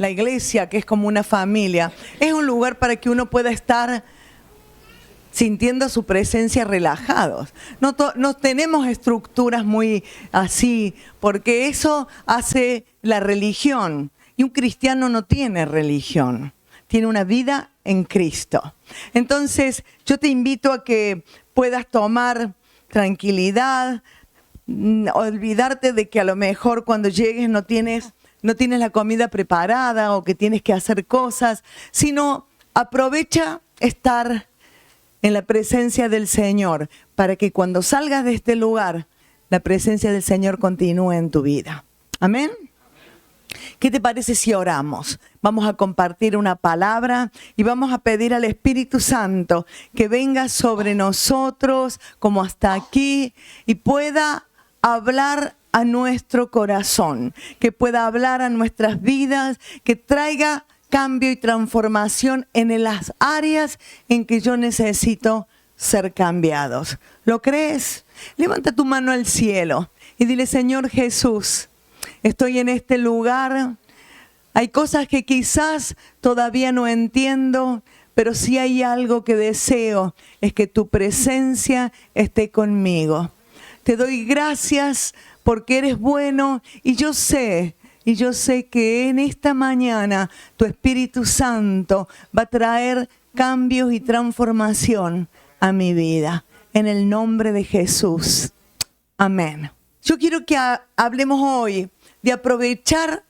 la iglesia, que es como una familia, es un lugar para que uno pueda estar sintiendo su presencia relajados. No tenemos estructuras muy así, porque eso hace la religión. Y un cristiano no tiene religión, tiene una vida en Cristo. Entonces, yo te invito a que puedas tomar tranquilidad, olvidarte de que a lo mejor cuando llegues no tienes la comida preparada o que tienes que hacer cosas, sino aprovecha estar en la presencia del Señor para que cuando salgas de este lugar, la presencia del Señor continúe en tu vida. Amén. ¿Qué te parece si oramos? Vamos a compartir una palabra y vamos a pedir al Espíritu Santo que venga sobre nosotros como hasta aquí y pueda hablar a nuestro corazón, que pueda hablar a nuestras vidas, que traiga cambio y transformación en las áreas en que yo necesito ser cambiados. ¿Lo crees? Levanta tu mano al cielo y dile: Señor Jesús, estoy en este lugar. Hay cosas que quizás todavía no entiendo, pero sí hay algo que deseo, es que tu presencia esté conmigo. Te doy gracias porque eres bueno y yo sé que en esta mañana tu Espíritu Santo va a traer cambios y transformación a mi vida. En el nombre de Jesús. Amén. Yo quiero que hablemos hoy de aprovechar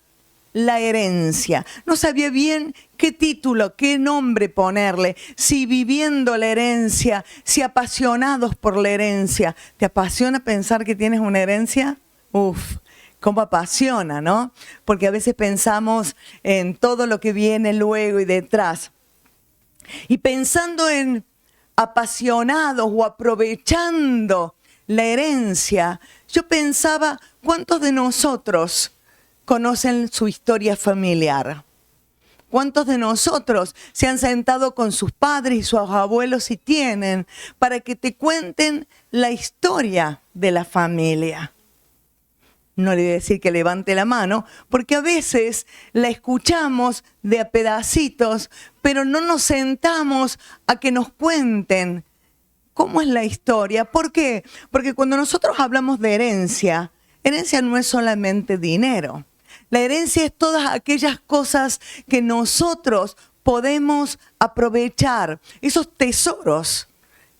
la herencia. No sabía bien qué título, qué nombre ponerle. Si viviendo la herencia, si apasionados por la herencia. ¿Te apasiona pensar que tienes una herencia? Uf, cómo apasiona, ¿no? Porque a veces pensamos en todo lo que viene luego y detrás. Y pensando en apasionados o aprovechando la herencia, yo pensaba, ¿cuántos de nosotros conocen su historia familiar? ¿Cuántos de nosotros se han sentado con sus padres y sus abuelos si tienen para que te cuenten la historia de la familia? No le voy a decir que levante la mano, porque a veces la escuchamos de a pedacitos, pero no nos sentamos a que nos cuenten cómo es la historia. ¿Por qué? Porque cuando nosotros hablamos de herencia no es solamente dinero. La herencia es todas aquellas cosas que nosotros podemos aprovechar, esos tesoros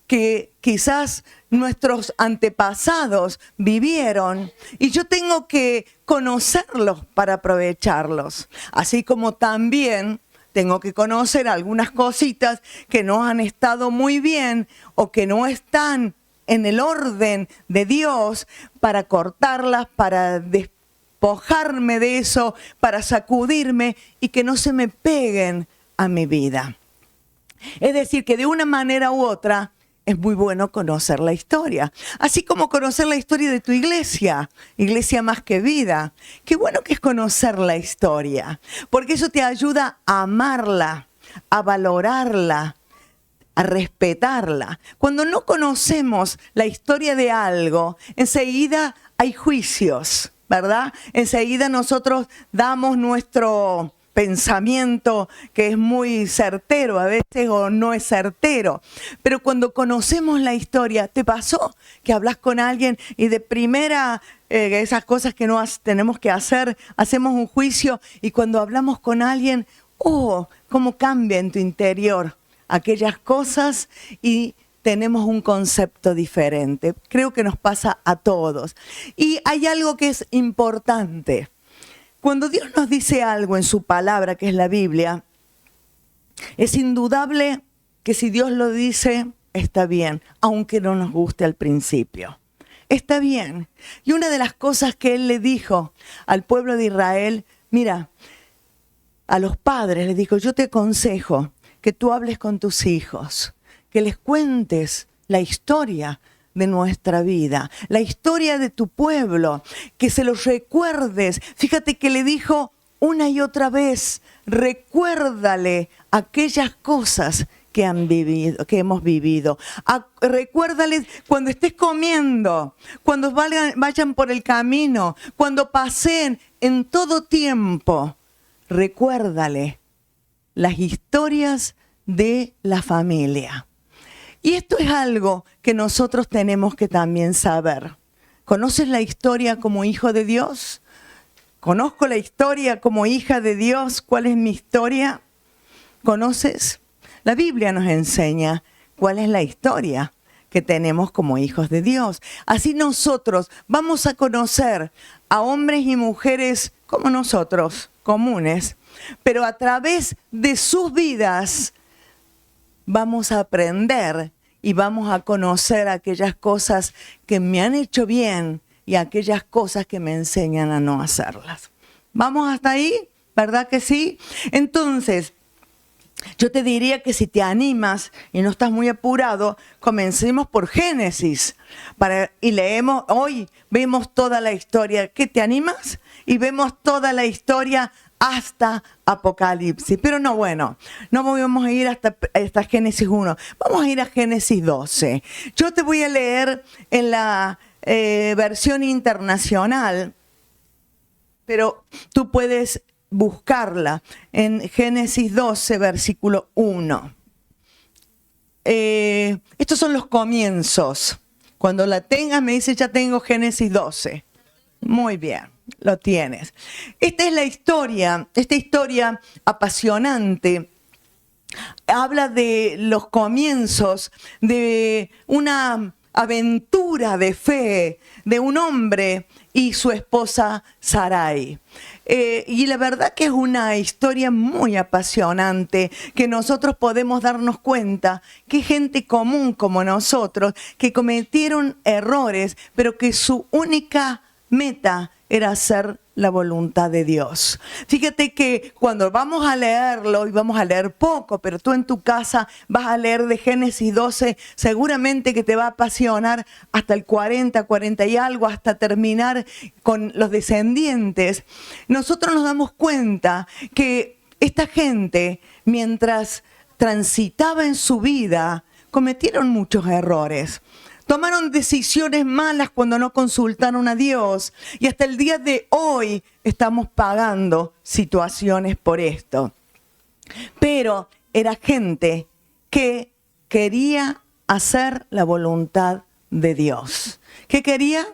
que quizás nuestros antepasados vivieron y yo tengo que conocerlos para aprovecharlos. Así como también tengo que conocer algunas cositas que no han estado muy bien o que no están en el orden de Dios para cortarlas, para despojarme de eso, para sacudirme y que no se me peguen a mi vida. Es decir, que de una manera u otra es muy bueno conocer la historia. Así como conocer la historia de tu iglesia, Iglesia Más que Vida. Qué bueno que es conocer la historia, porque eso te ayuda a amarla, a valorarla, a respetarla. Cuando no conocemos la historia de algo, enseguida hay juicios, ¿verdad? Enseguida nosotros damos nuestro pensamiento que es muy certero a veces o no es certero. Pero cuando conocemos la historia, ¿te pasó que hablas con alguien y de primera esas cosas que no tenemos que hacer, hacemos un juicio y cuando hablamos con alguien, oh, cómo cambia en tu interior aquellas cosas y tenemos un concepto diferente? Creo que nos pasa a todos. Y hay algo que es importante. Cuando Dios nos dice algo en su palabra, que es la Biblia, es indudable que si Dios lo dice, está bien, aunque no nos guste al principio. Está bien. Y una de las cosas que Él le dijo al pueblo de Israel, mira, a los padres les dijo, yo te aconsejo que tú hables con tus hijos, que les cuentes la historia de nuestra vida, la historia de tu pueblo, que se los recuerdes. Fíjate que le dijo una y otra vez, recuérdale aquellas cosas que han vivido, que hemos vivido. Recuérdales cuando estés comiendo, cuando vayan por el camino, cuando pasen, en todo tiempo. recuérdale las historias de la familia. Y esto es algo que nosotros tenemos que también saber. ¿Conoces la historia como hijo de Dios? ¿Conozco la historia como hija de Dios? ¿Cuál es mi historia? ¿Conoces? La Biblia nos enseña cuál es la historia que tenemos como hijos de Dios. Así nosotros vamos a conocer a hombres y mujeres como nosotros, comunes, pero a través de sus vidas vamos a aprender y vamos a conocer aquellas cosas que me han hecho bien y aquellas cosas que me enseñan a no hacerlas. ¿Vamos hasta ahí? ¿Verdad que sí? Entonces, yo te diría que si te animas y no estás muy apurado, comencemos por Génesis. Y leemos, hoy vemos toda la historia. ¿Qué te animas? Y vemos toda la historia hasta Apocalipsis. Pero no, bueno, no vamos a ir hasta Génesis 1. Vamos a ir a Génesis 12. Yo te voy a leer en la versión internacional, pero tú puedes buscarla en Génesis 12, versículo 1. Estos son los comienzos. Cuando la tengas me dices, ya tengo Génesis 12. Muy bien, lo tienes. Esta es la historia, esta historia apasionante. Habla de los comienzos de una aventura de fe de un hombre y su esposa Sarai. Y la verdad que es una historia muy apasionante, que nosotros podemos darnos cuenta que gente común como nosotros, que cometieron errores, pero que su única meta era hacer la voluntad de Dios. Fíjate que cuando vamos a leerlo, y vamos a leer poco, pero tú en tu casa vas a leer de Génesis 12, seguramente que te va a apasionar hasta el 40 y algo, hasta terminar con los descendientes. Nosotros nos damos cuenta que esta gente, mientras transitaba en su vida, cometieron muchos errores. Tomaron decisiones malas cuando no consultaron a Dios. Y hasta el día de hoy estamos pagando situaciones por esto. Pero era gente que quería hacer la voluntad de Dios. ¿Qué quería?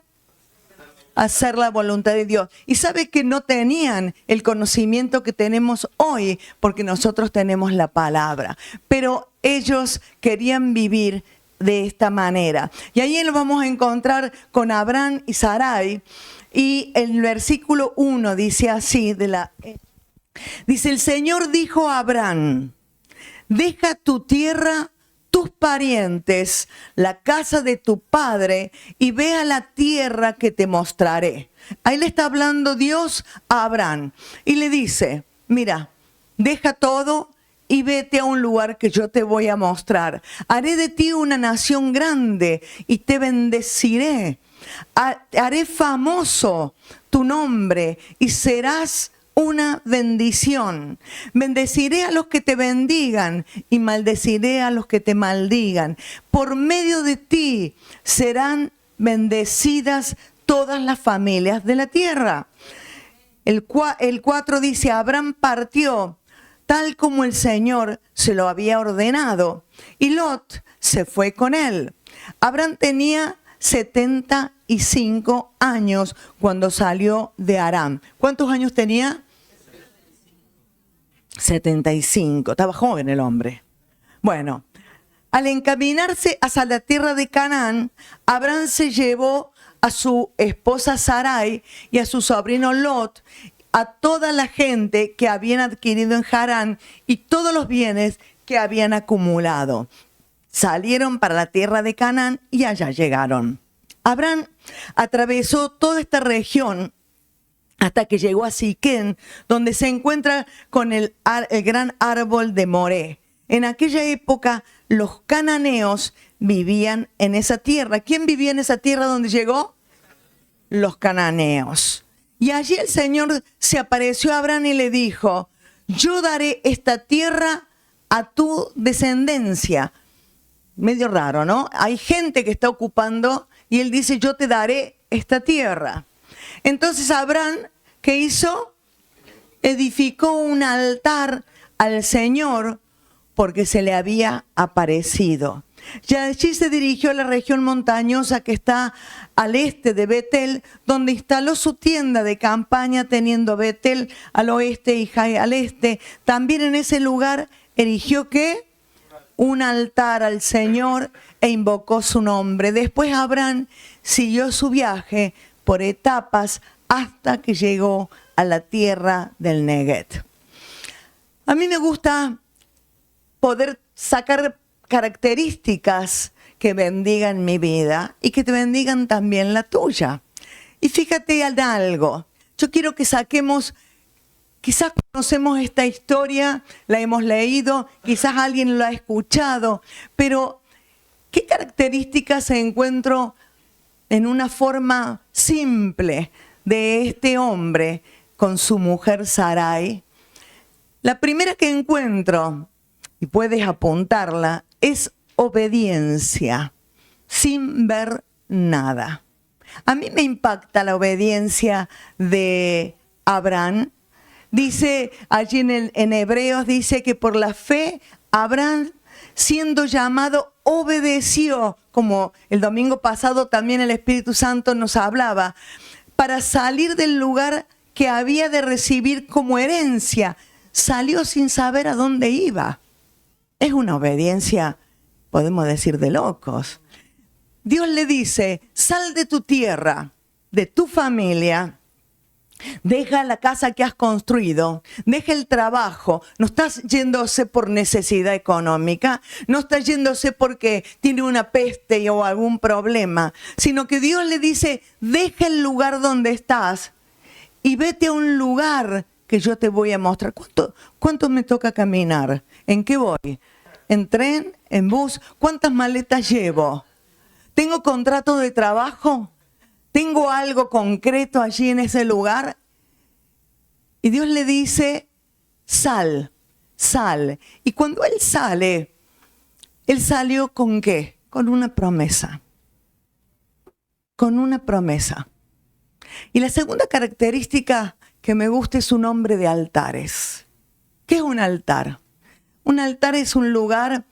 Hacer la voluntad de Dios. Y sabe que no tenían el conocimiento que tenemos hoy porque nosotros tenemos la palabra. Pero ellos querían vivir de esta manera. Y ahí lo vamos a encontrar con Abraham y Sarai. Y el versículo 1 dice así, dice, el Señor dijo a Abraham, deja tu tierra, tus parientes, la casa de tu padre, y ve a la tierra que te mostraré. Ahí le está hablando Dios a Abraham. Y le dice, mira, deja todo y vete a un lugar que yo te voy a mostrar. Haré de ti una nación grande y te bendeciré. Haré famoso tu nombre y serás una bendición. Bendeciré a los que te bendigan y maldeciré a los que te maldigan. Por medio de ti serán bendecidas todas las familias de la tierra. El 4 dice, Abraham partió tal como el Señor se lo había ordenado, y Lot se fue con él. Abraham tenía 75 años cuando salió de Aram. ¿Cuántos años tenía? 75. Estaba joven el hombre. Bueno, al encaminarse hacia la tierra de Canaán, Abraham se llevó a su esposa Sarai y a su sobrino Lot, a toda la gente que habían adquirido en Harán y todos los bienes que habían acumulado. Salieron para la tierra de Canaán y allá llegaron. Abraham atravesó toda esta región hasta que llegó a Siquén, donde se encuentra con el gran árbol de Moré. En aquella época los cananeos vivían en esa tierra. ¿Quién vivía en esa tierra donde llegó? Los cananeos. Y allí el Señor se apareció a Abraham y le dijo, yo daré esta tierra a tu descendencia. Medio raro, ¿no? Hay gente que está ocupando y él dice, yo te daré esta tierra. Entonces Abraham, ¿qué hizo? edificó un altar al Señor porque se le había aparecido. Y allí se dirigió a la región montañosa que está al este de Betel, donde instaló su tienda de campaña, teniendo Betel al oeste y Jai al este. También en ese lugar erigió ¿qué? Un altar al Señor e invocó su nombre. Después Abraham siguió su viaje por etapas hasta que llegó a la tierra del Negev. A mí me gusta poder sacar características que bendigan mi vida y que te bendigan también la tuya. Y fíjate en algo, yo quiero que saquemos, quizás conocemos esta historia, la hemos leído, quizás alguien lo ha escuchado, pero ¿qué características encuentro en una forma simple de este hombre con su mujer Sarai? La primera que encuentro, y puedes apuntarla, es obediencia, sin ver nada. A mí me impacta la obediencia de Abraham. Dice allí en Hebreos, dice que por la fe Abraham, siendo llamado, obedeció, como el domingo pasado también el Espíritu Santo nos hablaba, para salir del lugar que había de recibir como herencia. Salió sin saber a dónde iba. Es una obediencia, podemos decir, de locos. Dios le dice, sal de tu tierra, de tu familia, deja la casa que has construido, deja el trabajo. No estás yéndose por necesidad económica, no estás yéndose porque tiene una peste o algún problema, sino que Dios le dice, deja el lugar donde estás y vete a un lugar que yo te voy a mostrar. ¿Cuánto me toca caminar? ¿En qué voy? ¿En tren? ¿En bus? ¿Cuántas maletas llevo? ¿Tengo contrato de trabajo? ¿Tengo algo concreto allí en ese lugar? Y Dios le dice, sal, sal. Y cuando él sale, él salió ¿con qué? Con una promesa. Con una promesa. Y la segunda característica que me gusta es un hombre de altares. ¿Qué es un altar? Un altar es un lugar,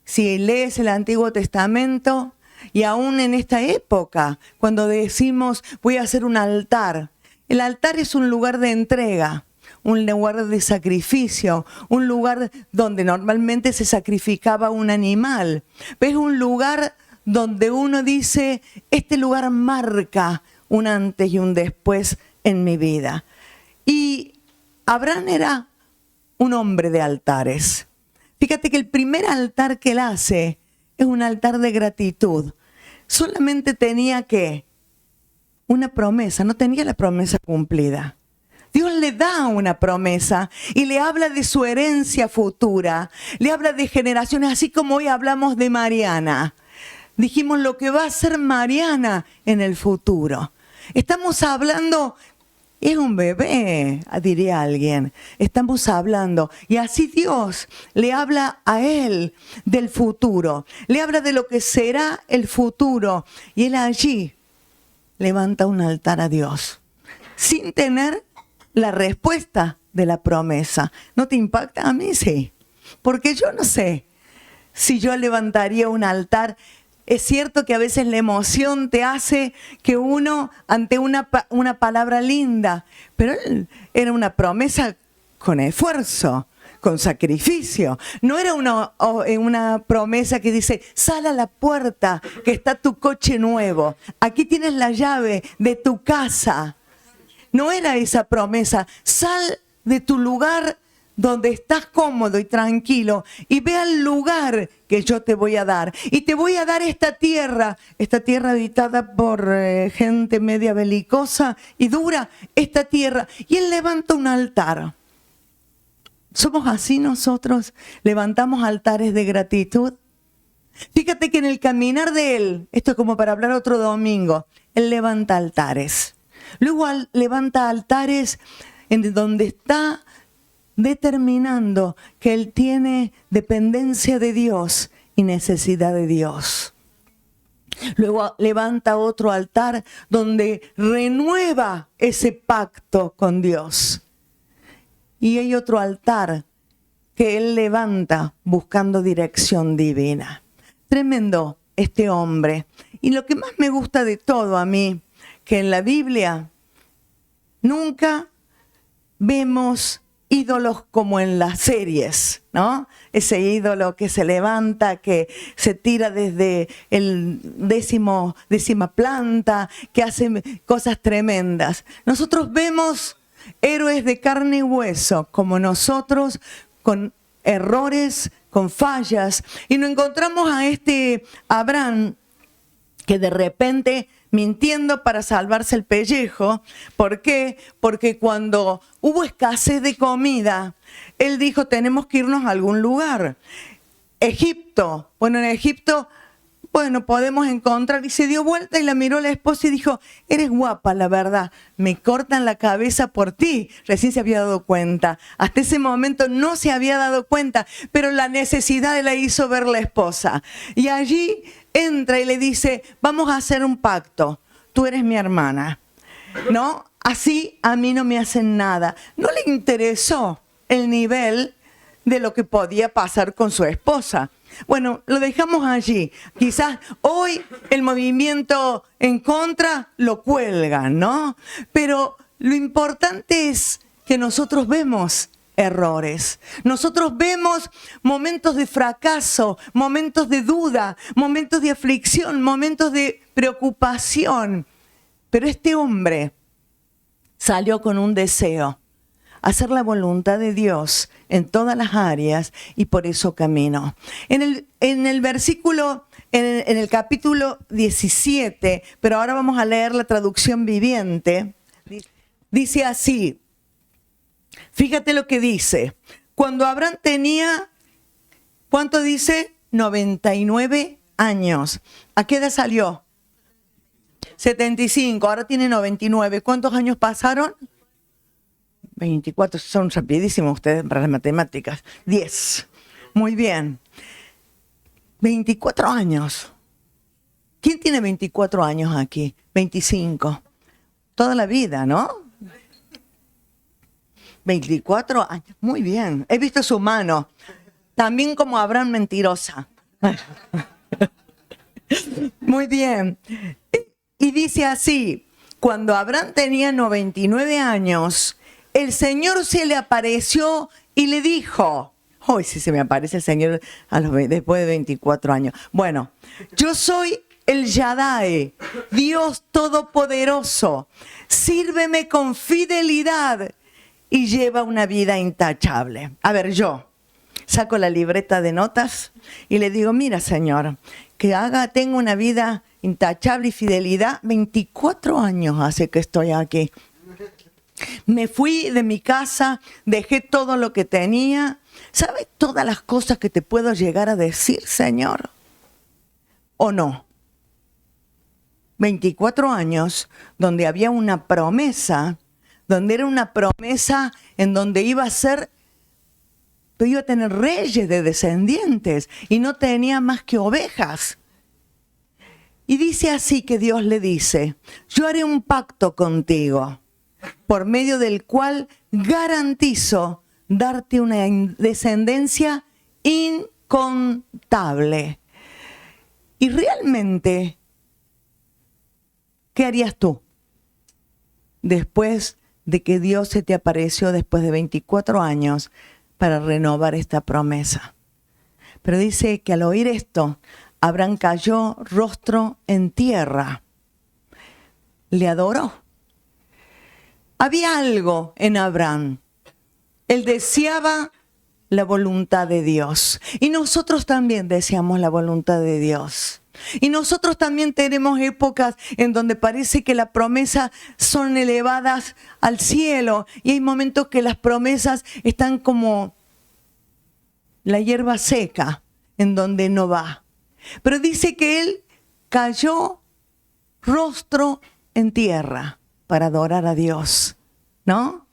si lees el Antiguo Testamento, y aún en esta época, cuando decimos voy a hacer un altar, el altar es un lugar de entrega, un lugar de sacrificio, un lugar donde normalmente se sacrificaba un animal. Es un lugar donde uno dice, este lugar marca un antes y un después en mi vida. Y Abraham era un hombre de altares. Fíjate que el primer altar que él hace es un altar de gratitud. Solamente tenía que una promesa, no tenía la promesa cumplida. Dios le da una promesa y le habla de su herencia futura, le habla de generaciones, así como hoy hablamos de Mariana. Dijimos lo que va a ser Mariana en el futuro. Estamos hablando, es un bebé, diría alguien. Estamos hablando, y así Dios le habla a él del futuro. Le habla de lo que será el futuro. Y él allí levanta un altar a Dios, sin tener la respuesta de la promesa. ¿No te impacta? A mí sí. Porque yo no sé si yo levantaría un altar. Es cierto que a veces la emoción te hace que uno, ante una palabra linda, pero era una promesa con esfuerzo, con sacrificio. No era una promesa que dice, sal a la puerta que está tu coche nuevo. Aquí tienes la llave de tu casa. No era esa promesa. Sal de tu lugar donde estás cómodo y tranquilo y ve al lugar que yo te voy a dar. Y te voy a dar esta tierra habitada por gente media belicosa y dura, esta tierra. Y él levanta un altar. ¿Somos así nosotros? ¿Levantamos altares de gratitud? Fíjate que en el caminar de él, esto es como para hablar otro domingo, él levanta altares. Luego levanta altares en donde está determinando que él tiene dependencia de Dios y necesidad de Dios. Luego levanta otro altar donde renueva ese pacto con Dios. y hay otro altar que él levanta buscando dirección divina. Tremendo este hombre. Y lo que más me gusta de todo a mí, que en la Biblia nunca vemos ídolos como en las series, ¿no? Ese ídolo que se levanta, que se tira desde el décima planta, que hace cosas tremendas. Nosotros vemos héroes de carne y hueso, como nosotros, con errores, con fallas, y nos encontramos a este Abraham que de repente, mintiendo para salvarse el pellejo. ¿Por qué? Porque cuando hubo escasez de comida, él dijo, tenemos que irnos a algún lugar. Egipto. Bueno, en Egipto, podemos encontrar. Y se dio vuelta y la miró a la esposa y dijo, eres guapa, la verdad. Me cortan la cabeza por ti. Recién se había dado cuenta. Hasta ese momento no se había dado cuenta, pero la necesidad la hizo ver la esposa. Y allí entra y le dice, vamos a hacer un pacto. Tú eres mi hermana, ¿no? Así a mí no me hacen nada. No le interesó el nivel de lo que podía pasar con su esposa. Bueno, lo dejamos allí. Quizás hoy el movimiento en contra lo cuelgan, ¿no? Pero lo importante es que nosotros vemos errores. Nosotros vemos momentos de fracaso, momentos de duda, momentos de aflicción, momentos de preocupación. Pero este hombre salió con un deseo, hacer la voluntad de Dios en todas las áreas, y por eso caminó. En el versículo, en el capítulo 17, pero ahora vamos a leer la traducción viviente, dice así. Fíjate lo que dice. Cuando Abraham tenía, ¿cuánto dice? 99 años. ¿A qué edad salió? 75, ahora tiene 99. ¿Cuántos años pasaron? 24, son rapidísimos ustedes para las matemáticas. 10. Muy bien. 24 años. ¿Quién tiene 24 años aquí? 25. Toda la vida, ¿no? 24 años, muy bien. He visto su mano. También como Abraham mentirosa. Muy bien. Y dice así, cuando Abraham tenía 99 años, el Señor se le apareció y le dijo, hoy sí se me aparece el Señor después de 24 años. Bueno, yo soy el Shaddai, Dios Todopoderoso. Sírveme con fidelidad y lleva una vida intachable. A ver, yo saco la libreta de notas y le digo, mira, Señor, tengo una vida intachable y fidelidad. 24 años hace que estoy aquí. Me fui de mi casa, dejé todo lo que tenía. ¿Sabes todas las cosas que te puedo llegar a decir, Señor? ¿O no? 24 años donde había una promesa, donde era una promesa en donde iba a tener reyes de descendientes y no tenía más que ovejas. Y dice así que Dios le dice, yo haré un pacto contigo, por medio del cual garantizo darte una descendencia incontable. Y realmente, ¿qué harías tú después de que Dios se te apareció después de 24 años para renovar esta promesa? Pero dice que al oír esto, Abraham cayó rostro en tierra. Le adoró. Había algo en Abraham. Él deseaba la voluntad de Dios. Y nosotros también deseamos la voluntad de Dios. Y nosotros también tenemos épocas en donde parece que las promesas son elevadas al cielo. Y hay momentos que las promesas están como la hierba seca, en donde no va. Pero dice que él cayó rostro en tierra para adorar a Dios, ¿no?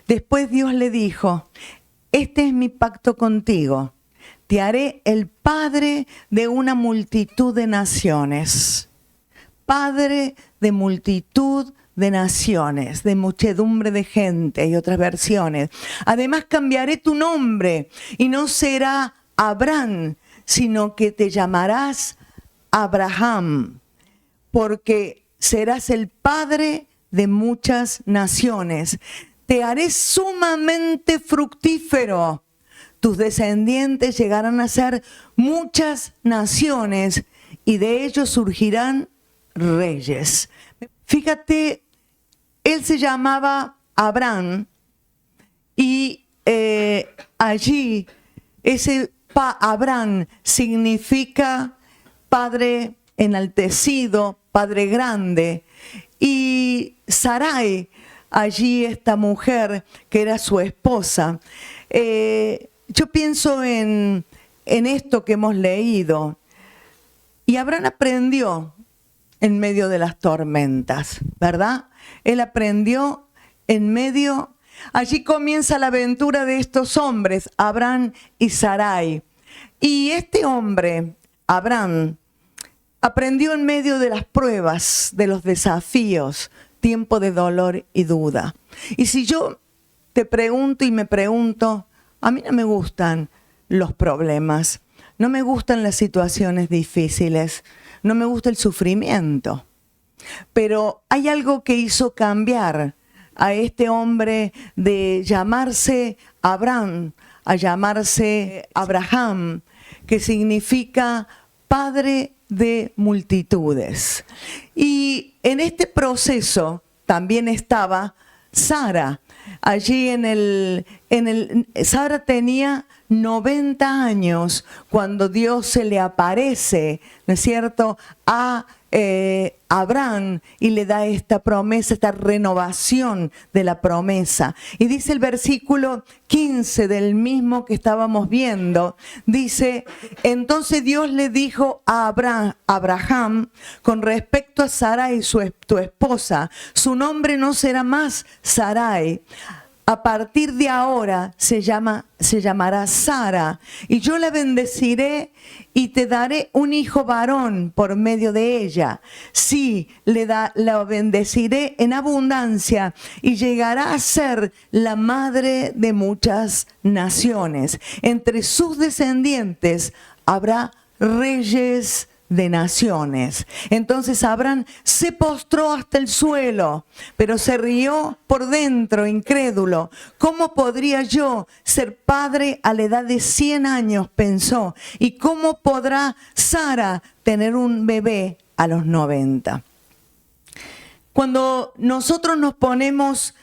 Después Dios le dijo, este es mi pacto contigo. Te haré el padre de una multitud de naciones. Padre de multitud de naciones, de muchedumbre de gente, y otras versiones. Además cambiaré tu nombre y no será Abraham, sino que te llamarás Abraham, porque serás el padre de muchas naciones. Te haré sumamente fructífero. Tus descendientes llegarán a ser muchas naciones y de ellos surgirán reyes. Fíjate, él se llamaba Abraham y allí ese Abraham significa padre enaltecido, padre grande. Y Sarai, allí esta mujer que era su esposa. Yo pienso en esto que hemos leído. Y Abraham aprendió en medio de las tormentas, ¿verdad? Él aprendió en medio. Allí comienza la aventura de estos hombres, Abraham y Sarai. Y este hombre, Abraham, aprendió en medio de las pruebas, de los desafíos, tiempo de dolor y duda. Y si yo te pregunto y me pregunto, a mí no me gustan los problemas, no me gustan las situaciones difíciles, no me gusta el sufrimiento. Pero hay algo que hizo cambiar a este hombre de llamarse Abraham a llamarse Abraham, que significa padre de multitudes. Y en este proceso también estaba Sara. Allí Sara tenía 90 años cuando Dios se le aparece, ¿no es cierto?, a Abraham y le da esta promesa, esta renovación de la promesa. Y dice el versículo 15 del mismo que estábamos viendo, dice, entonces Dios le dijo a Abraham con respecto a Sarai, tu esposa, su nombre no será más Sarai. A partir de ahora se llamará Sara, y yo la bendeciré y te daré un hijo varón por medio de ella. Sí, la bendeciré en abundancia y llegará a ser la madre de muchas naciones. Entre sus descendientes habrá reyes de naciones. Entonces Abraham se postró hasta el suelo, pero se rió por dentro, incrédulo. ¿Cómo podría yo ser padre a la edad de 100 años? Pensó. ¿Y cómo podrá Sara tener un bebé a los 90? Cuando nosotros nos ponemos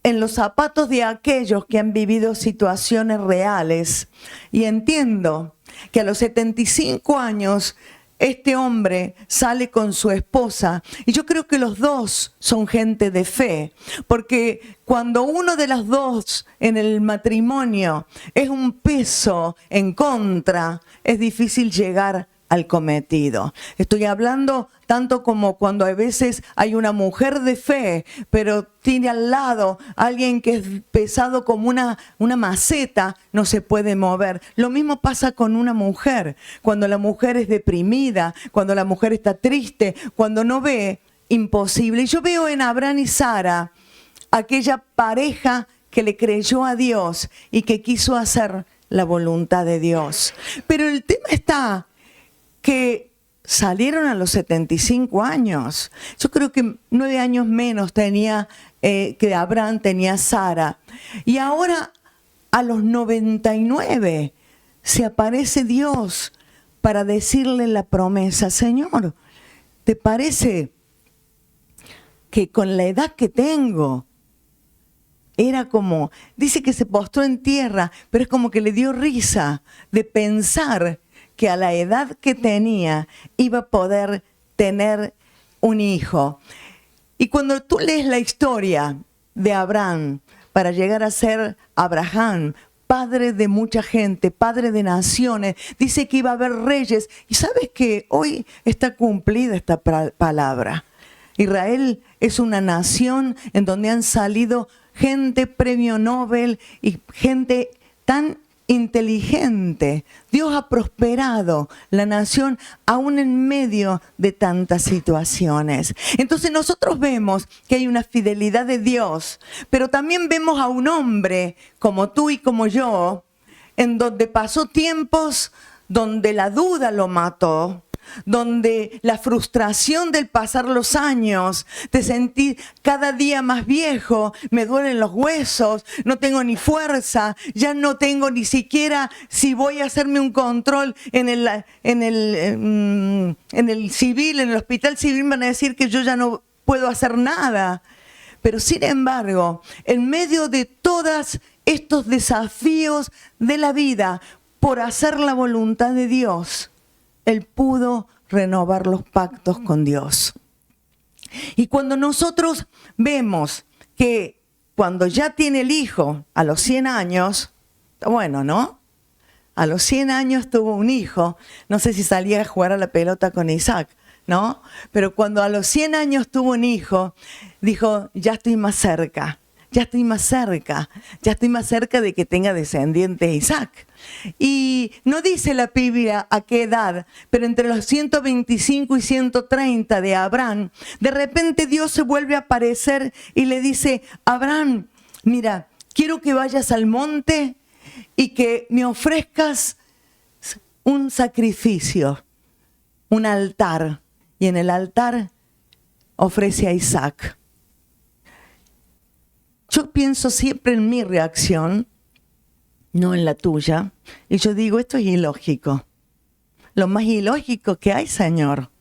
en los zapatos de aquellos que han vivido situaciones reales, y entiendo que a los 75 años este hombre sale con su esposa, y yo creo que los dos son gente de fe, porque cuando uno de los dos en el matrimonio es un peso en contra, es difícil llegar al cometido. Estoy hablando tanto como cuando a veces hay una mujer de fe, pero tiene al lado alguien que es pesado como una maceta, no se puede mover. Lo mismo pasa con una mujer. Cuando la mujer es deprimida, cuando la mujer está triste, cuando no ve, imposible. Y yo veo en Abraham y Sara aquella pareja que le creyó a Dios y que quiso hacer la voluntad de Dios. Pero el tema está que salieron a los 75 años. Yo creo que 9 años menos tenía que Abraham, tenía Sara. Y ahora a los 99 se aparece Dios para decirle la promesa. Señor, ¿te parece que con la edad que tengo? Era como, dice que se postró en tierra, pero es como que le dio risa de pensar que a la edad que tenía iba a poder tener un hijo. Y cuando tú lees la historia de Abraham para llegar a ser Abraham, padre de mucha gente, padre de naciones, dice que iba a haber reyes. Y sabes que hoy está cumplida esta palabra. Israel es una nación en donde han salido gente premio Nobel y gente tan inteligente. Dios ha prosperado la nación aún en medio de tantas situaciones. Entonces nosotros vemos que hay una fidelidad de Dios, pero también vemos a un hombre como tú y como yo, en donde pasó tiempos donde la duda lo mató, donde la frustración del pasar los años, de sentir cada día más viejo, me duelen los huesos, no tengo ni fuerza, ya no tengo ni siquiera si voy a hacerme un control en el civil, en el hospital civil, van a decir que yo ya no puedo hacer nada. Pero sin embargo, en medio de todos estos desafíos de la vida, por hacer la voluntad de Dios, Él pudo renovar los pactos con Dios. Y cuando nosotros vemos que cuando ya tiene el hijo a los 100 años, bueno, ¿no? A los 100 años tuvo un hijo, no sé si salía a jugar a la pelota con Isaac, ¿no? Pero cuando a los 100 años tuvo un hijo, dijo, ya estoy más cerca. Ya estoy más cerca de que tenga descendientes Isaac. Y no dice la Biblia a qué edad, pero entre los 125 y 130 de Abraham, de repente Dios se vuelve a aparecer y le dice, Abraham, mira, quiero que vayas al monte y que me ofrezcas un sacrificio, un altar. Y en el altar ofrece a Isaac. Yo pienso siempre en mi reacción, no en la tuya, y yo digo, esto es ilógico. Lo más ilógico que hay, Señor.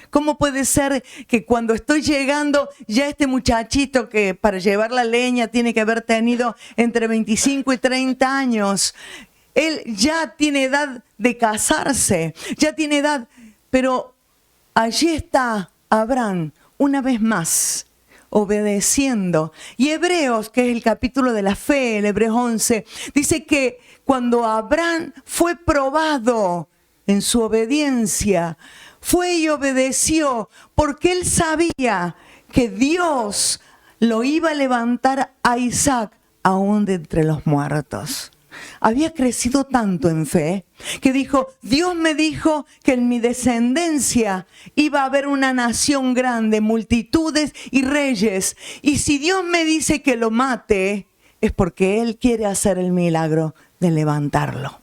¿Cómo puede ser que cuando estoy llegando, ya este muchachito que para llevar la leña tiene que haber tenido entre 25 y 30 años, él ya tiene edad de casarse, ya tiene edad, pero allí está Abraham una vez más, obedeciendo. Y Hebreos, que es el capítulo de la fe, el Hebreos 11, dice que cuando Abraham fue probado en su obediencia, fue y obedeció porque él sabía que Dios lo iba a levantar a Isaac aún de entre los muertos. Había crecido tanto en fe que dijo, Dios me dijo que en mi descendencia iba a haber una nación grande, multitudes y reyes. Y si Dios me dice que lo mate, es porque Él quiere hacer el milagro de levantarlo.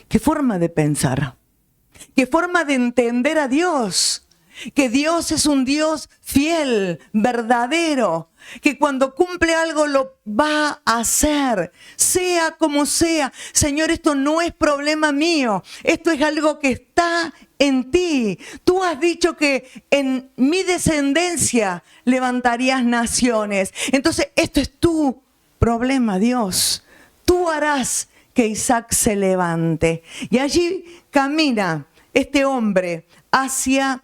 ¿Qué forma de pensar? ¿Qué forma de entender a Dios? Que Dios es un Dios fiel, verdadero, que cuando cumple algo lo va a hacer, sea como sea. Señor, esto no es problema mío, esto es algo que está en ti. Tú has dicho que en mi descendencia levantarías naciones. Entonces, esto es tu problema, Dios. Tú harás que Isaac se levante. Y allí camina este hombre hacia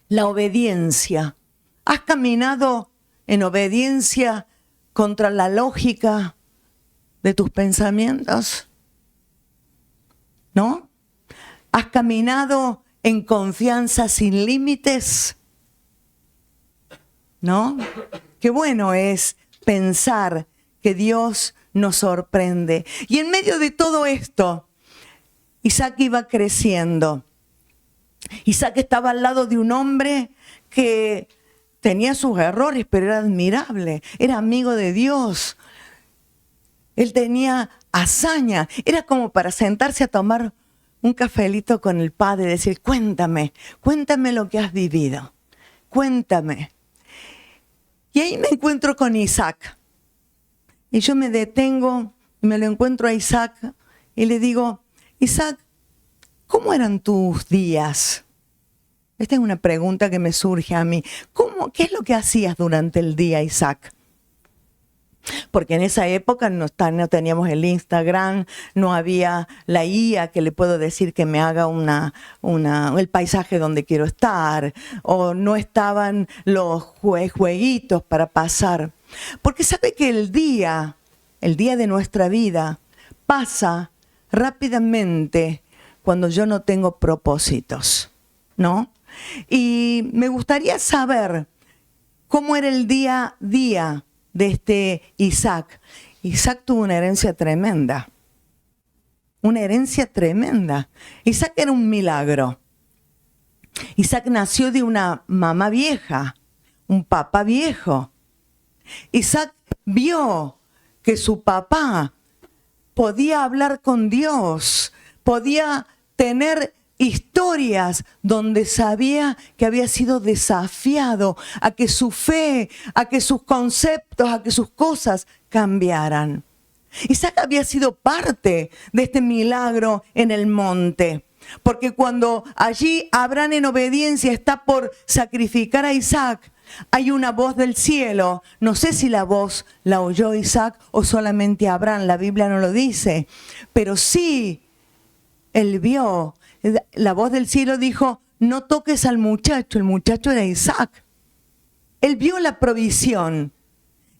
la obediencia. ¿Has caminado en obediencia contra la lógica de tus pensamientos? ¿No? ¿Has caminado en confianza sin límites? ¿No? Qué bueno es pensar que Dios nos sorprende. Y en medio de todo esto, Isaac iba creciendo. Isaac estaba al lado de un hombre que tenía sus errores, pero era admirable, era amigo de Dios. Él tenía hazaña, era como para sentarse a tomar un cafelito con el padre y decir, cuéntame lo que has vivido, cuéntame. Y ahí me encuentro con Isaac. Y yo me detengo, me lo encuentro a Isaac y le digo, Isaac, ¿cómo eran tus días? Esta es una pregunta que me surge a mí. ¿Qué es lo que hacías durante el día, Isaac? Porque en esa época no teníamos el Instagram, no había la IA que le puedo decir que me haga el paisaje donde quiero estar, o no estaban los jueguitos para pasar. Porque sabe que el día de nuestra vida pasa rápidamente cuando yo no tengo propósitos, ¿no? Y me gustaría saber cómo era el día a día de este Isaac. Isaac tuvo una herencia tremenda. Una herencia tremenda. Isaac era un milagro. Isaac nació de una mamá vieja, un papá viejo. Isaac vio que su papá podía hablar con Dios, podía tener historias donde sabía que había sido desafiado a que su fe, a que sus conceptos, a que sus cosas cambiaran. Isaac había sido parte de este milagro en el monte, porque cuando allí Abraham en obediencia está por sacrificar a Isaac, hay una voz del cielo. No sé si la voz la oyó Isaac o solamente Abraham, la Biblia no lo dice, pero sí él vio. La voz del cielo dijo, no toques al muchacho. El muchacho era Isaac. Él vio la provisión.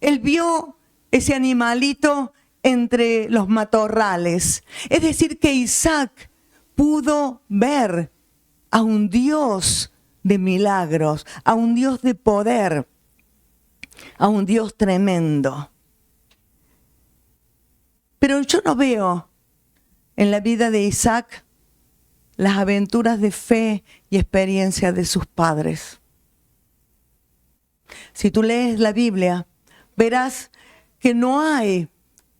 Él vio ese animalito entre los matorrales. Es decir, que Isaac pudo ver a un Dios de milagros, a un Dios de poder, a un Dios tremendo. Pero yo no veo en la vida de Isaac las aventuras de fe y experiencia de sus padres. Si tú lees la Biblia, verás que no hay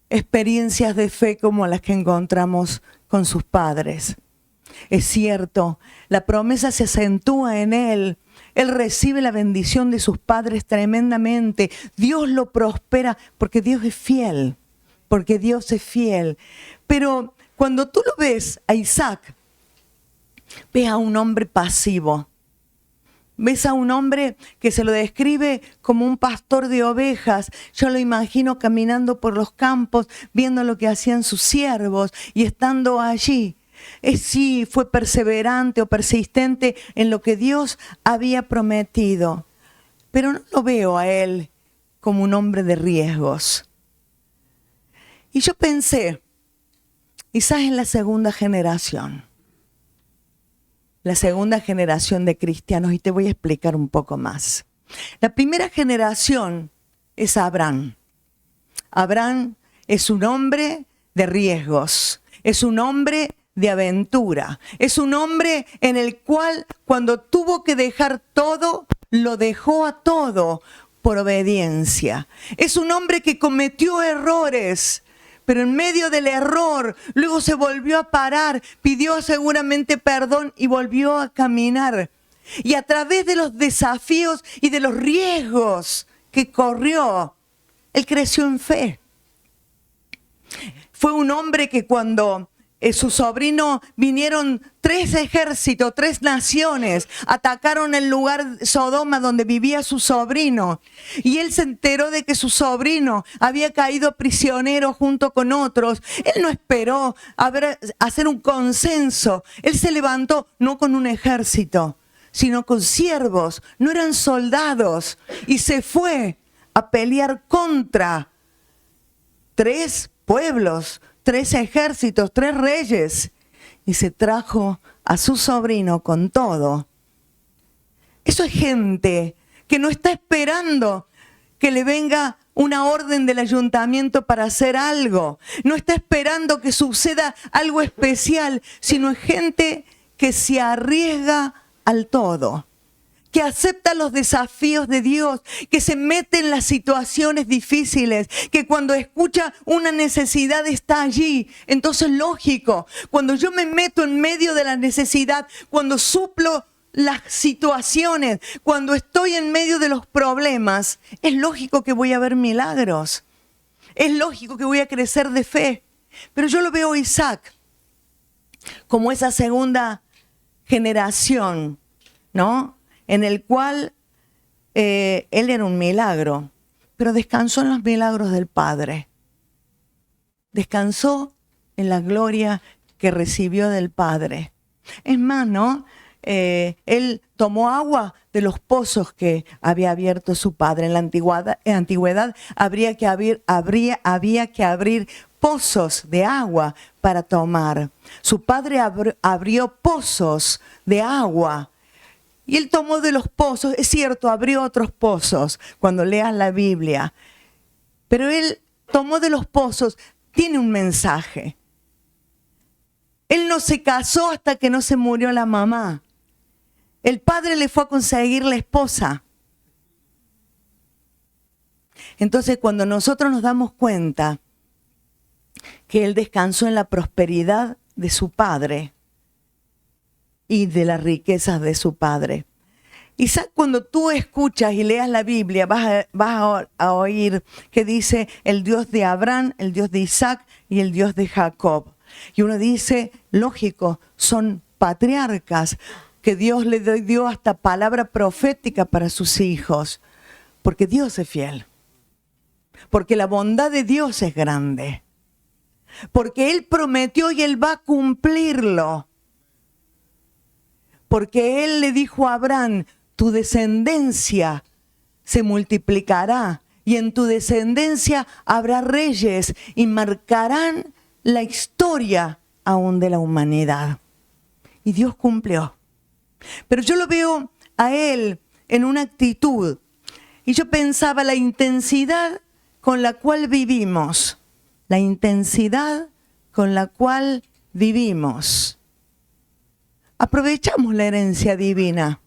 experiencias de fe como las que encontramos con sus padres. Es cierto, la promesa se acentúa en él. Él recibe la bendición de sus padres tremendamente. Dios lo prospera porque Dios es fiel. Porque Dios es fiel. Pero cuando tú lo ves a Isaac, ves a un hombre pasivo. Ves a un hombre que se lo describe como un pastor de ovejas. Yo lo imagino caminando por los campos, viendo lo que hacían sus siervos y estando allí. Sí, fue perseverante o persistente en lo que Dios había prometido. Pero no lo veo a él como un hombre de riesgos. Y yo pensé, quizás en la segunda generación. La segunda generación de cristianos, y te voy a explicar un poco más. La primera generación es Abraham. Abraham es un hombre de riesgos, es un hombre de aventura, es un hombre en el cual cuando tuvo que dejar todo, lo dejó a todo por obediencia. Es un hombre que cometió errores, pero en medio del error, luego se volvió a parar, pidió seguramente perdón y volvió a caminar. Y a través de los desafíos y de los riesgos que corrió, él creció en fe. Fue un hombre que cuando su sobrino vinieron 3 ejércitos, 3 naciones, atacaron el lugar Sodoma donde vivía su sobrino. Y él se enteró de que su sobrino había caído prisionero junto con otros. Él no esperó hacer un consenso. Él se levantó no con un ejército, sino con siervos. No eran soldados. Y se fue a pelear contra 3 pueblos, 3 ejércitos, 3 reyes, y se trajo a su sobrino con todo. Eso es gente que no está esperando que le venga una orden del ayuntamiento para hacer algo. No está esperando que suceda algo especial, sino es gente que se arriesga al todo, que acepta los desafíos de Dios, que se mete en las situaciones difíciles, que cuando escucha una necesidad está allí. Entonces, lógico, cuando yo me meto en medio de la necesidad, cuando suplo las situaciones, cuando estoy en medio de los problemas, es lógico que voy a ver milagros. Es lógico que voy a crecer de fe. Pero yo lo veo a Isaac como esa segunda generación, ¿no? En el cual él era un milagro, pero descansó en los milagros del Padre. Descansó en la gloria que recibió del Padre. Es más, ¿no? Él tomó agua de los pozos que había abierto su padre. En la antigüedad había que abrir pozos de agua para tomar. Su padre abrió pozos de agua. Y él tomó de los pozos, es cierto, abrió otros pozos cuando leas la Biblia. Pero él tomó de los pozos, tiene un mensaje. Él no se casó hasta que no se murió la mamá. El padre le fue a conseguir la esposa. Entonces, cuando nosotros nos damos cuenta que él descansó en la prosperidad de su padre y de las riquezas de su padre. Isaac, cuando tú escuchas y leas la Biblia, vas a oír que dice el Dios de Abraham, el Dios de Isaac y el Dios de Jacob. Y uno dice, lógico, son patriarcas, que Dios le dio hasta palabra profética para sus hijos, porque Dios es fiel, porque la bondad de Dios es grande, porque Él prometió y Él va a cumplirlo, porque Él le dijo a Abraham, tu descendencia se multiplicará y en tu descendencia habrá reyes y marcarán la historia aún de la humanidad. Y Dios cumplió. Pero yo lo veo a Él en una actitud y yo pensaba la intensidad con la cual vivimos, la intensidad con la cual vivimos. Aprovechamos la herencia divina.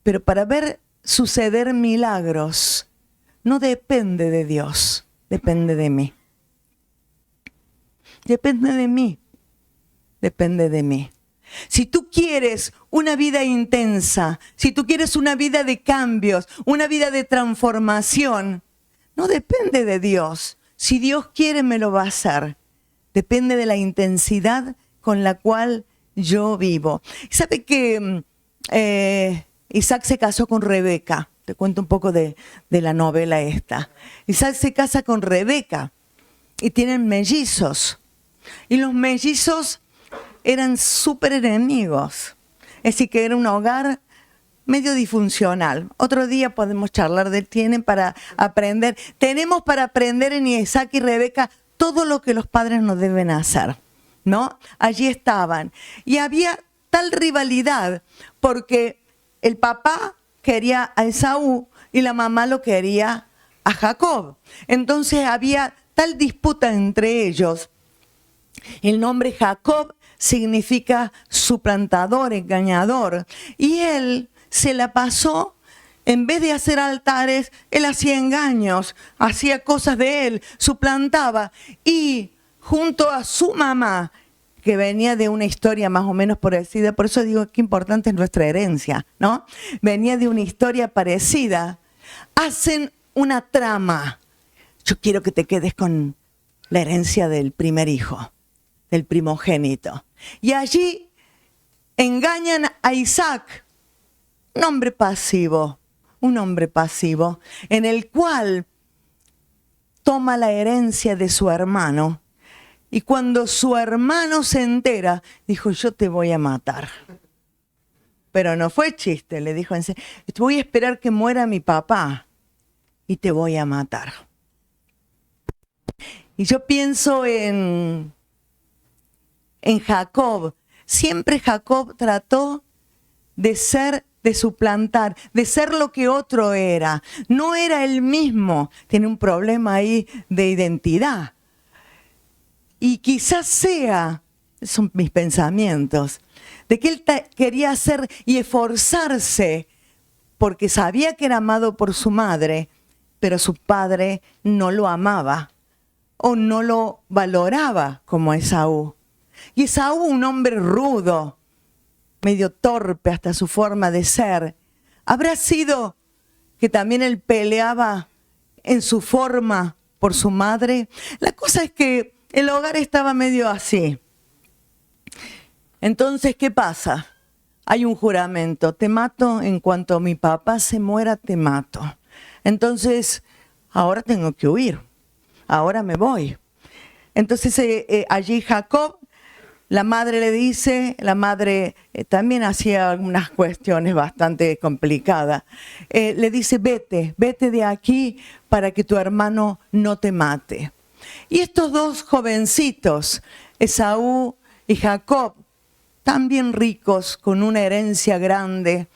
Pero para ver suceder milagros, no depende de Dios, depende de mí. Depende de mí, depende de mí. Si tú quieres una vida intensa, si tú quieres una vida de cambios, una vida de transformación, no depende de Dios. Si Dios quiere, me lo va a hacer. Depende de la intensidad con la cual yo vivo. ¿Sabe que Isaac se casó con Rebeca? Te cuento un poco de la novela esta. Isaac se casa con Rebeca y tienen mellizos. Y los mellizos eran súper enemigos. Es decir, que era un hogar medio disfuncional. Otro día podemos charlar de tienen para aprender. Tenemos para aprender en Isaac y Rebeca todo lo que los padres nos deben hacer, ¿no? Allí estaban. Y había tal rivalidad porque el papá quería a Esaú y la mamá lo quería a Jacob. Entonces había tal disputa entre ellos. El nombre Jacob significa suplantador, engañador. Y él se la pasó, en vez de hacer altares, él hacía engaños, hacía cosas de él, suplantaba. Y junto a su mamá, que venía de una historia más o menos parecida, por eso digo que importante es nuestra herencia, ¿no? Venía de una historia parecida, hacen una trama. Yo quiero que te quedes con la herencia del primer hijo, del primogénito. Y allí engañan a Isaac, un hombre pasivo, en el cual toma la herencia de su hermano. Y cuando su hermano se entera, dijo, yo te voy a matar. Pero no fue chiste, le dijo, voy a esperar que muera mi papá y te voy a matar. Y yo pienso en Jacob. Siempre Jacob trató de suplantar, de ser lo que otro era. No era él mismo. Tiene un problema ahí de identidad. Y quizás son mis pensamientos, de que él quería hacer y esforzarse porque sabía que era amado por su madre, pero su padre no lo amaba o no lo valoraba como Esaú. Y Esaú, un hombre rudo, medio torpe hasta su forma de ser, ¿habrá sido que también él peleaba en su forma por su madre? La cosa es que el hogar estaba medio así. Entonces, ¿qué pasa? Hay un juramento, te mato en cuanto mi papá se muera, te mato. Entonces, ahora tengo que huir, ahora me voy. Entonces, allí Jacob, la madre le dice, la madre también hacía algunas cuestiones bastante complicadas, le dice, vete de aquí para que tu hermano no te mate. Y estos dos jovencitos, Esaú y Jacob, tan bien ricos, con una herencia grande,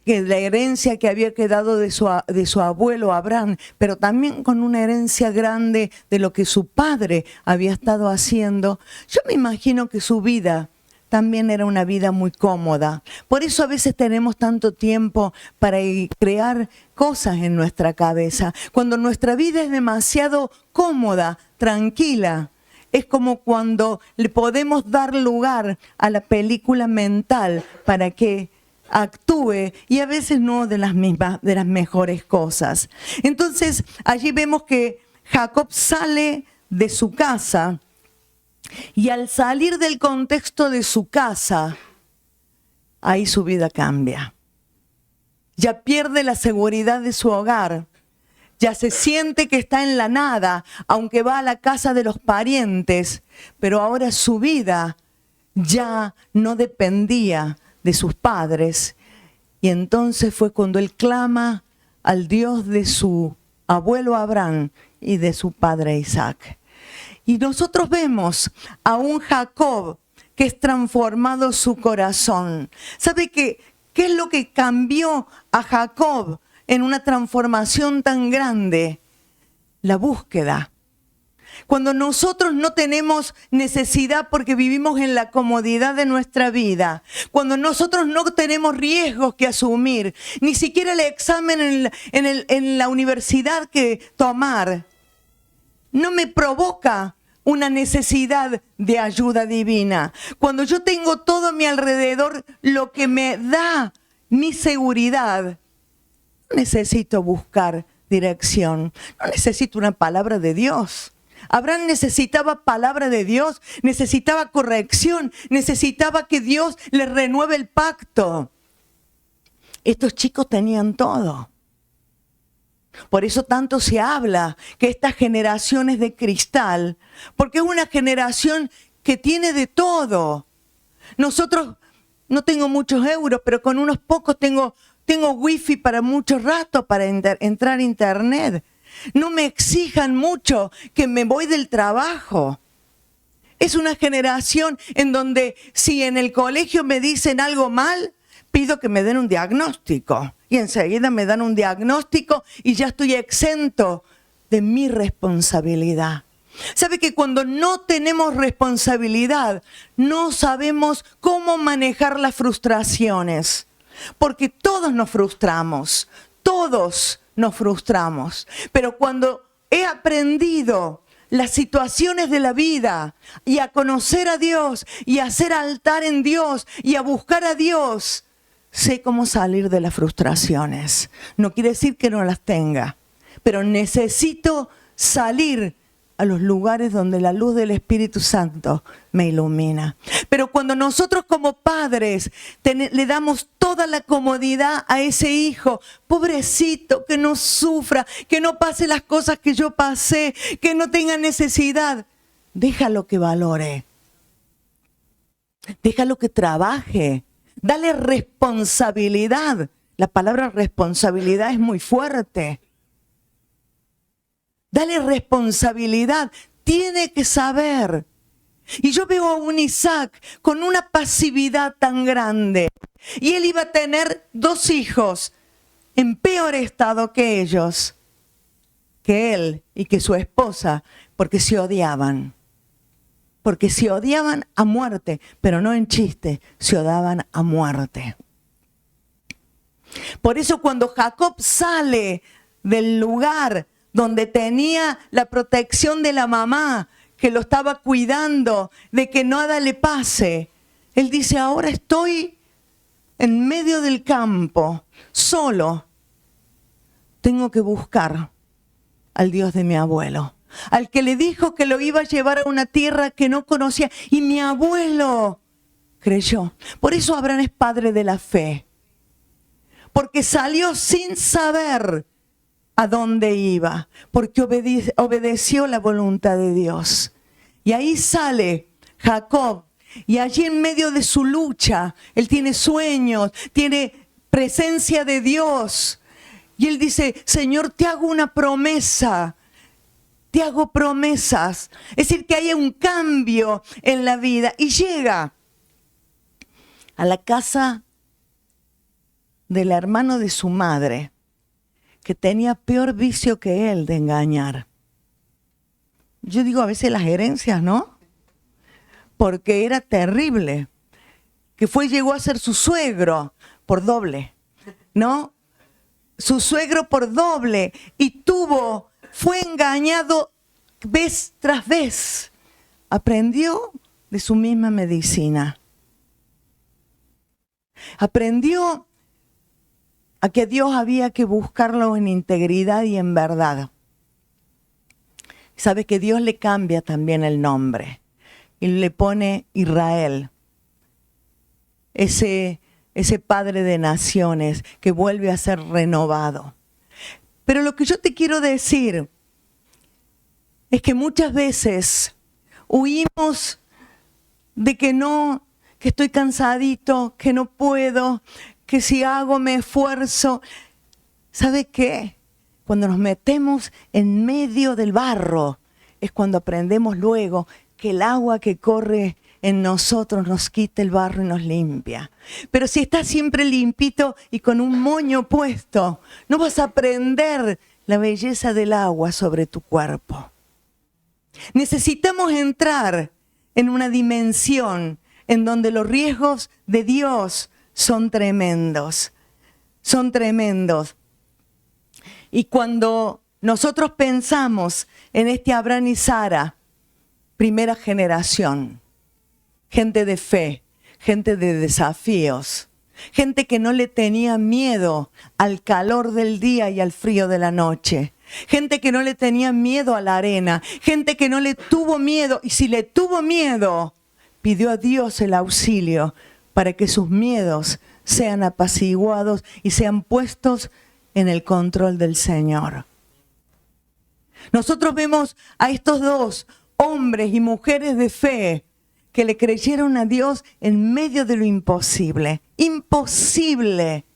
que la herencia que había quedado de su abuelo Abraham, pero también con una herencia grande de lo que su padre había estado haciendo. Yo me imagino que su vida también era una vida muy cómoda. Por eso a veces tenemos tanto tiempo para crear cosas en nuestra cabeza. Cuando nuestra vida es demasiado cómoda, tranquila, es como cuando le podemos dar lugar a la película mental para que actúe, y a veces no de las mejores cosas. Entonces allí vemos que Jacob sale de su casa, y al salir del contexto de su casa, ahí su vida cambia. Ya pierde la seguridad de su hogar, ya se siente que está en la nada, aunque va a la casa de los parientes, pero ahora su vida ya no dependía de sus padres. Y entonces fue cuando él clama al Dios de su abuelo Abraham y de su padre Isaac. Y nosotros vemos a un Jacob que es transformado su corazón. ¿Sabe qué es lo que cambió a Jacob en una transformación tan grande? La búsqueda. Cuando nosotros no tenemos necesidad porque vivimos en la comodidad de nuestra vida, cuando nosotros no tenemos riesgos que asumir, ni siquiera el examen en la universidad que tomar, no me provoca una necesidad de ayuda divina. Cuando yo tengo todo a mi alrededor, lo que me da mi seguridad, no necesito buscar dirección, no necesito una palabra de Dios. Abraham necesitaba palabra de Dios, necesitaba corrección, necesitaba que Dios le renueve el pacto. Estos chicos tenían todo. Por eso tanto se habla que esta generación es de cristal, porque es una generación que tiene de todo. Nosotros, no tengo muchos euros, pero con unos pocos tengo wifi para mucho rato para entrar a internet. No me exijan mucho que me voy del trabajo. Es una generación en donde si en el colegio me dicen algo mal, pido que me den un diagnóstico. Y enseguida me dan un diagnóstico y ya estoy exento de mi responsabilidad. ¿Sabe que cuando no tenemos responsabilidad, no sabemos cómo manejar las frustraciones? Porque todos nos frustramos, todos nos frustramos. Pero cuando he aprendido las situaciones de la vida y a conocer a Dios y a hacer altar en Dios y a buscar a Dios, sé cómo salir de las frustraciones. No quiere decir que no las tenga, pero necesito salir a los lugares donde la luz del Espíritu Santo me ilumina. Pero cuando nosotros como padres le damos toda la comodidad a ese hijo, pobrecito, que no sufra, que no pase las cosas que yo pasé, que no tenga necesidad, déjalo que valore, déjalo que trabaje. Dale responsabilidad. La palabra responsabilidad es muy fuerte. Dale responsabilidad. Tiene que saber. Y yo veo a un Isaac con una pasividad tan grande. Y él iba a tener 2 hijos en peor estado que ellos, que él y que su esposa, porque se odiaban. Porque se odiaban a muerte, pero no en chiste, se odiaban a muerte. Por eso cuando Jacob sale del lugar donde tenía la protección de la mamá, que lo estaba cuidando, de que nada le pase, él dice, ahora estoy en medio del campo, solo. Tengo que buscar al Dios de mi abuelo, al que le dijo que lo iba a llevar a una tierra que no conocía. Y mi abuelo creyó. Por eso Abraham es padre de la fe. Porque salió sin saber a dónde iba. Porque obedeció la voluntad de Dios. Y ahí sale Jacob. Y allí en medio de su lucha, él tiene sueños, tiene presencia de Dios. Y él dice, Señor, te hago una promesa. Te hago promesas. Es decir, que haya un cambio en la vida. Y llega a la casa del hermano de su madre, que tenía peor vicio que él de engañar. Yo digo a veces las herencias, ¿no? Porque era terrible. Que llegó a ser su suegro por doble, ¿no? Su suegro por doble. Y fue engañado vez tras vez. Aprendió de su misma medicina. Aprendió a que Dios había que buscarlo en integridad y en verdad. Sabe que Dios le cambia también el nombre y le pone Israel, ese padre de naciones que vuelve a ser renovado. Pero lo que yo te quiero decir es que muchas veces huimos de que estoy cansadito, que no puedo, que si hago me esfuerzo. ¿Sabe qué? Cuando nos metemos en medio del barro es cuando aprendemos luego que el agua que corre en nosotros nos quita el barro y nos limpia. Pero si estás siempre limpito y con un moño puesto, no vas a aprender la belleza del agua sobre tu cuerpo. Necesitamos entrar en una dimensión en donde los riesgos de Dios son tremendos. Son tremendos. Y cuando nosotros pensamos en este Abraham y Sara, primera generación, gente de fe, gente de desafíos, gente que no le tenía miedo al calor del día y al frío de la noche, gente que no le tenía miedo a la arena, gente que no le tuvo miedo, y si le tuvo miedo, pidió a Dios el auxilio para que sus miedos sean apaciguados y sean puestos en el control del Señor. Nosotros vemos a estos dos hombres y mujeres de fe que le creyeron a Dios en medio de lo imposible. Imposible.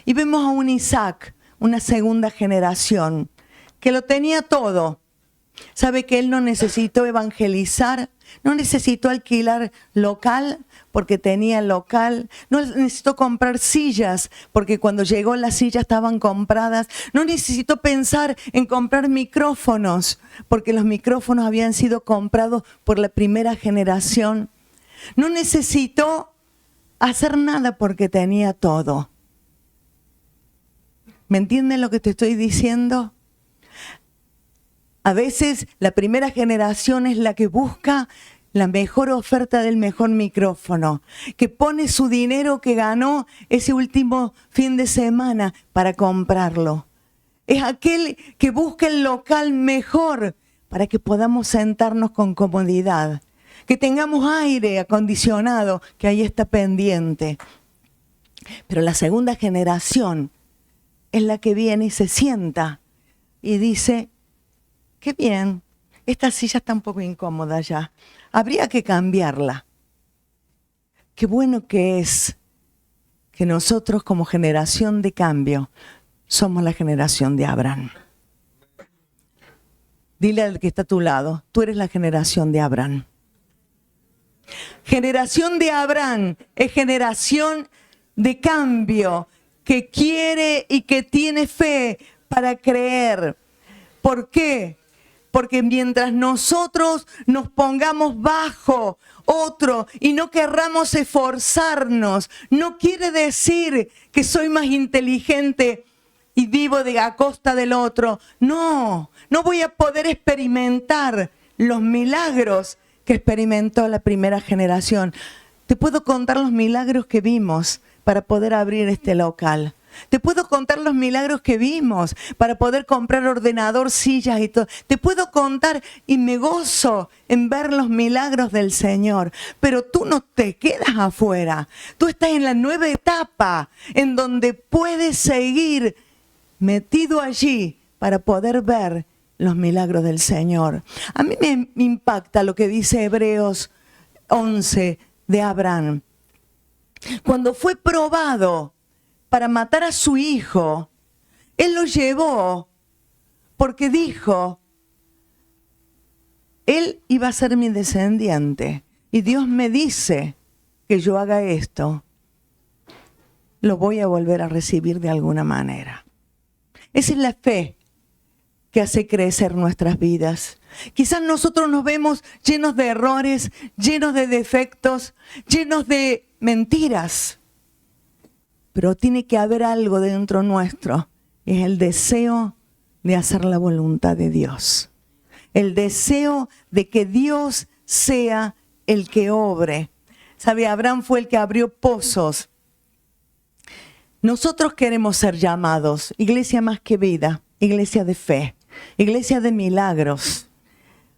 Y vemos a un Isaac, una segunda generación, que lo tenía todo. Sabe que él no necesitó evangelizar, no necesitó alquilar local porque tenía local, no necesitó comprar sillas porque cuando llegó las sillas estaban compradas, no necesitó pensar en comprar micrófonos porque los micrófonos habían sido comprados por la primera generación, no necesitó hacer nada porque tenía todo. ¿Me entienden lo que te estoy diciendo? A veces la primera generación es la que busca la mejor oferta del mejor micrófono, que pone su dinero que ganó ese último fin de semana para comprarlo. Es aquel que busca el local mejor para que podamos sentarnos con comodidad, que tengamos aire acondicionado, que ahí está pendiente. Pero la segunda generación es la que viene y se sienta y dice: qué bien, esta silla está un poco incómoda ya, habría que cambiarla. Qué bueno que es que nosotros como generación de cambio somos la generación de Abraham. Dile al que está a tu lado, tú eres la generación de Abraham. Generación de Abraham es generación de cambio, que quiere y que tiene fe para creer. ¿Por qué? Porque mientras nosotros nos pongamos bajo otro y no querramos esforzarnos, no quiere decir que soy más inteligente y vivo a costa del otro. No voy a poder experimentar los milagros que experimentó la primera generación. Te puedo contar los milagros que vimos para poder abrir este local. Te puedo contar los milagros que vimos para poder comprar ordenador, sillas y todo. Te puedo contar y me gozo en ver los milagros del Señor. Pero tú no te quedas afuera. Tú estás en la nueva etapa en donde puedes seguir metido allí para poder ver los milagros del Señor. A mí me impacta lo que dice Hebreos 11 de Abraham. Cuando fue probado para matar a su hijo, él lo llevó porque dijo, él iba a ser mi descendiente y Dios me dice que yo haga esto. lo voy a volver a recibir de alguna manera. Esa es la fe que hace crecer nuestras vidas. Quizás nosotros nos vemos llenos de errores, llenos de defectos, llenos de mentiras. Pero tiene que haber algo dentro nuestro. Es el deseo de hacer la voluntad de Dios. El deseo de que Dios sea el que obre. ¿Sabe? Abraham fue el que abrió pozos. Nosotros queremos ser llamados iglesia más que vida, iglesia de fe, iglesia de milagros.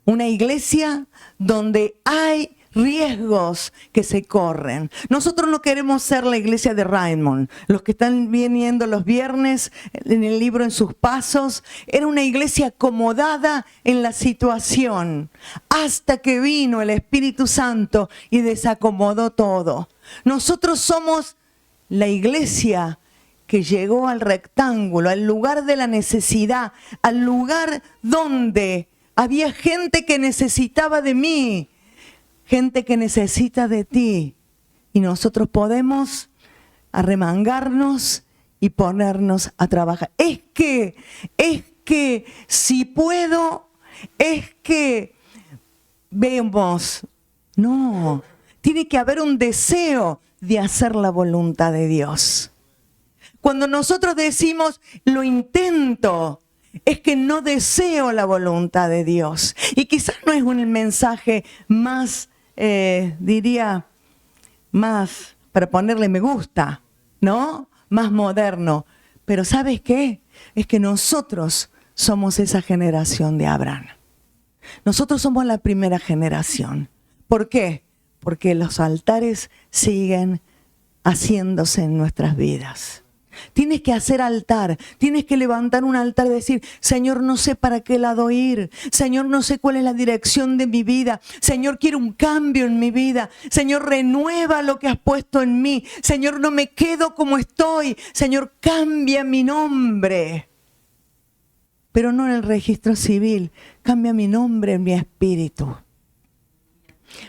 Una iglesia donde hay riesgos que se corren. Nosotros no queremos ser la iglesia de Raymond. Los que están viniendo los viernes en el libro En sus pasos, era una iglesia acomodada en la situación hasta que vino el Espíritu Santo y desacomodó todo. Nosotros somos la iglesia que llegó al rectángulo, al lugar de la necesidad, al lugar donde había gente que necesitaba de mí, gente que necesita de ti. Y nosotros podemos arremangarnos y ponernos a trabajar. Es que si puedo, es que vemos. No, tiene que haber un deseo de hacer la voluntad de Dios. Cuando nosotros decimos, lo intento, es que no deseo la voluntad de Dios. Y quizás no es un mensaje más, diría, más para ponerle me gusta, ¿no? Más moderno. Pero ¿sabes qué? Es que nosotros somos esa generación de Abraham. Nosotros somos la primera generación. ¿Por qué? Porque los altares siguen haciéndose en nuestras vidas. Tienes que hacer altar, tienes que levantar un altar y decir, Señor, no sé para qué lado ir, Señor, no sé cuál es la dirección de mi vida, Señor, quiero un cambio en mi vida, Señor, renueva lo que has puesto en mí, Señor, no me quedo como estoy, Señor, cambia mi nombre, pero no en el registro civil, cambia mi nombre en mi espíritu,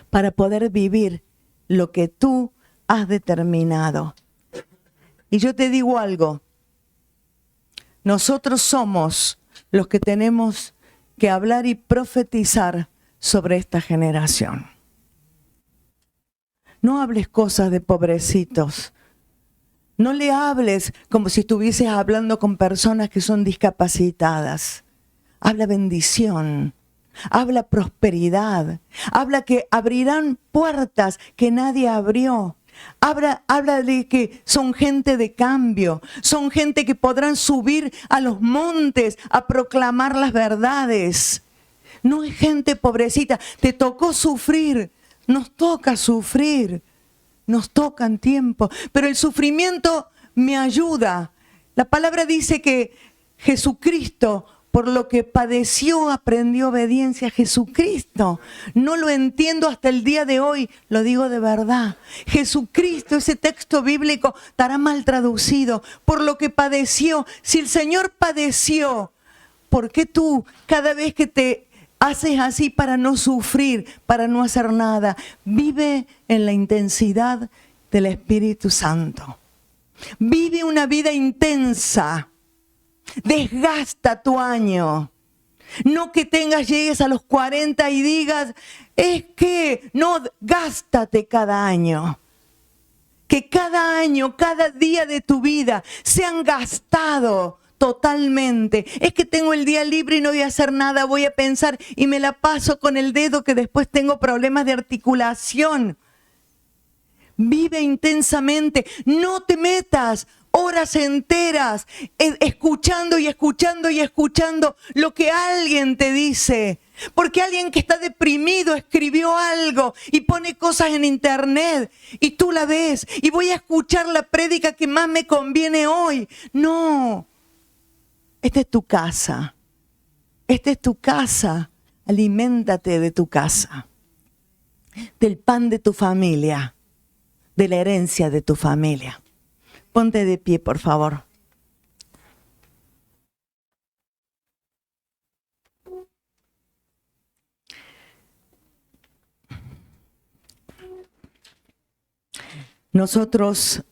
para poder vivir lo que tú has determinado. Y yo te digo algo, nosotros somos los que tenemos que hablar y profetizar sobre esta generación. No hables cosas de pobrecitos, no le hables como si estuvieses hablando con personas que son discapacitadas. Habla bendición, habla prosperidad, habla que abrirán puertas que nadie abrió. Habla de que son gente de cambio, son gente que podrán subir a los montes a proclamar las verdades. No es gente pobrecita, te tocó sufrir, nos toca sufrir, nos tocan tiempo, pero el sufrimiento me ayuda. La palabra dice que Jesucristo, por lo que padeció, aprendió obediencia a Jesucristo. No lo entiendo hasta el día de hoy, lo digo de verdad. Jesucristo, ese texto bíblico estará mal traducido. Por lo que padeció. Si el Señor padeció, ¿por qué tú cada vez que te haces así para no sufrir, para no hacer nada? Vive en la intensidad del Espíritu Santo. Vive una vida intensa. Desgasta tu año. No que llegues a los 40 y digas, es que no, gástate cada año. Que cada año, cada día de tu vida sean gastados totalmente. Es que tengo el día libre y no voy a hacer nada, voy a pensar y me la paso con el dedo que después tengo problemas de articulación. Vive intensamente, no te metas horas enteras escuchando y escuchando y escuchando lo que alguien te dice. Porque alguien que está deprimido escribió algo y pone cosas en internet y tú la ves y voy a escuchar la prédica que más me conviene hoy. No, esta es tu casa. Esta es tu casa. Aliméntate de tu casa, del pan de tu familia, de la herencia de tu familia. Ponte de pie, por favor. Nosotros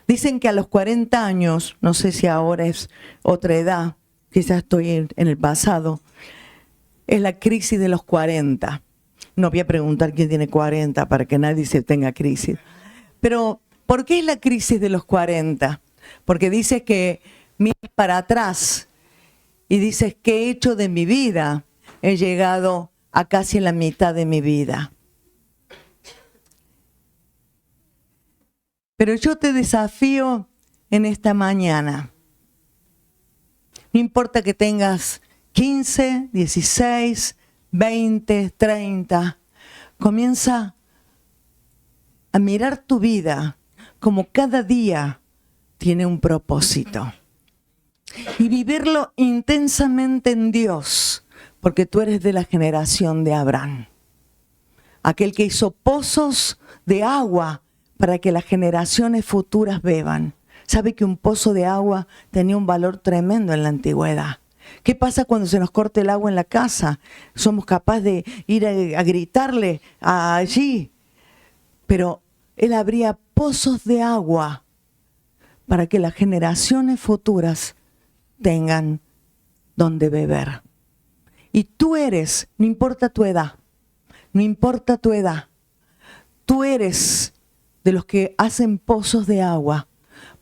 Dicen que a los 40 años, no sé si ahora es otra edad, quizás estoy en el pasado, es la crisis de los 40. No voy a preguntar quién tiene 40 para que nadie se tenga crisis. Pero, ¿por qué es la crisis de los 40? Porque dices que miras para atrás y dices, ¿qué he hecho de mi vida? He llegado a casi la mitad de mi vida. Pero yo te desafío en esta mañana. No importa que tengas 15, 16, 20, 30. Comienza a mirar tu vida como cada día tiene un propósito. Y vivirlo intensamente en Dios, porque tú eres de la generación de Abraham. Aquel que hizo pozos de agua para que las generaciones futuras beban. ¿Sabe que un pozo de agua tenía un valor tremendo en la antigüedad? ¿Qué pasa cuando se nos corta el agua en la casa? Somos capaces de ir a gritarle allí. Pero él abría pozos de agua para que las generaciones futuras tengan donde beber. Y tú eres, no importa tu edad, no importa tu edad, tú eres de los que hacen pozos de agua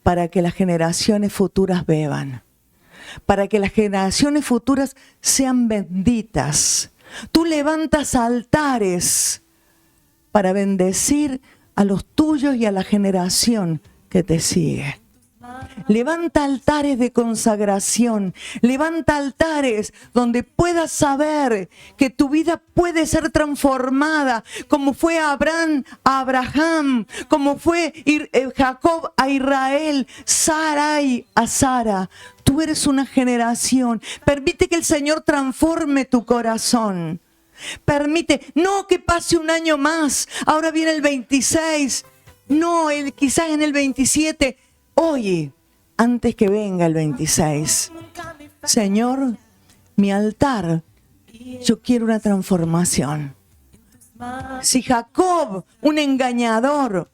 para que las generaciones futuras beban, para que las generaciones futuras sean benditas. Tú levantas altares para bendecir a los tuyos y a la generación que te sigue. Levanta altares de consagración, levanta altares donde puedas saber que tu vida puede ser transformada, como fue Abraham a Abraham, como fue Jacob a Israel, Sarai a Sara. Tú eres una generación. Permite que el Señor transforme tu corazón. Permite, no que pase un año más, ahora viene el 26, no, quizás en el 27. Oye, antes que venga el 26, Señor, mi altar, yo quiero una transformación. Si Jacob, un engañador,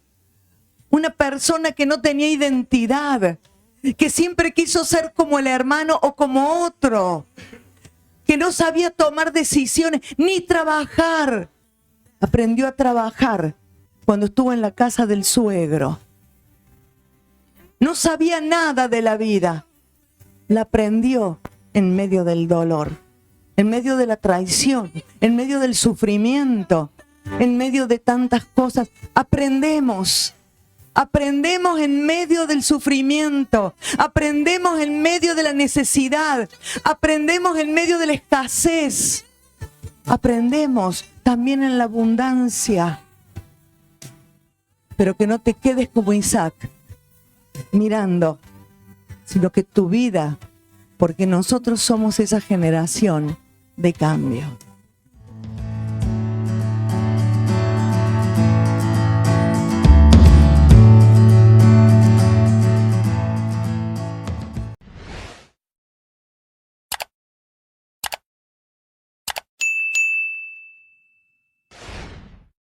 una persona que no tenía identidad, que siempre quiso ser como el hermano o como otro, que no sabía tomar decisiones ni trabajar, aprendió a trabajar cuando estuvo en la casa del suegro. No sabía nada de la vida. La aprendió en medio del dolor, en medio de la traición, en medio del sufrimiento, en medio de tantas cosas. Aprendemos en medio del sufrimiento, aprendemos en medio de la necesidad, aprendemos en medio de la escasez, aprendemos también en la abundancia. Pero que no te quedes como Isaac, mirando, sino que tu vida, porque nosotros somos esa generación de cambio.